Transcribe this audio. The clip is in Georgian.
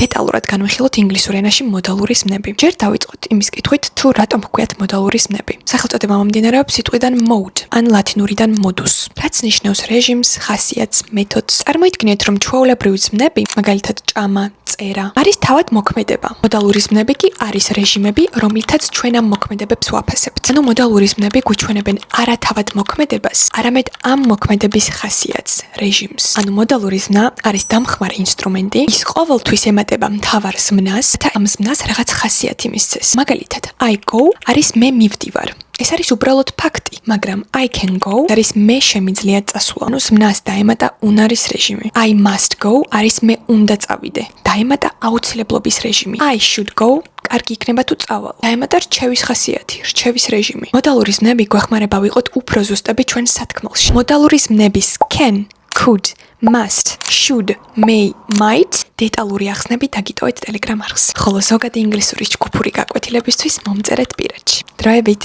დეტალურად განვიხილოთ ინგლისურ ენაში მოდალური ზმნები. ჯერ დავიწყოთ იმის კითხვით, თუ რატომ ჰქვიათ მოდალური ზმნები. სახელწოდება მომდინარეობს სიტყვიდან mode, ან ლათინურიდან modus, რაც ნიშნავს რეჟიმს, ხასიათს, მეთოდს. წარმოიდგინეთ, რომ ჩვეულებრივი ზმნები, მაგალითად ჭამა, წერა, არის თავად მოქმედება. მოდალური ზმნები კი არის რეჟიმები, რომლითაც ჩვენ ამ მოქმედებებს ვაფასებთ. ანუ მოდალური ზმნები გვიჩვენებენ არა თავად მოქმედებას, არამედ ამ მოქმედების ხასიათს, რეჟიმს. ანუ მოდალური ზმნა არის დამხმარე ინსტრუმენტი, ის ყოველთვის ემატება მთავარ ზმნას და ამ ზმნას რაღაც ხასიათი მისცეს. მაგალითად, I go არის მე მივდივარ. ეს არის უბრალოდ ფაქტი, მაგრამ I can go არის მე შემიძლია წასვლა. ანუ ზმნას დაემატა უნარის რეჟიმი. I must go არის მე უნდა წავიდე. დაემატა აუცილებლობის რეჟიმი. I should go კარგი იქნება თუ წავალ. დაემატა რჩევის ხასიათი, რჩევის რეჟიმი. მოდალური ზმნები გვეხმარება ვიყოთ უფრო ზუსტები ჩვენ სათქმელში. მოდალური ზმნების can, could, must, should, may, might დეტალური ახსნები დაგიტოვეთ Telegram არხს. ხოლო ზოგადი ინგლისურის ჯგუფური გაკვეთილებისთვის მომწერეთ პირადში. დროებით.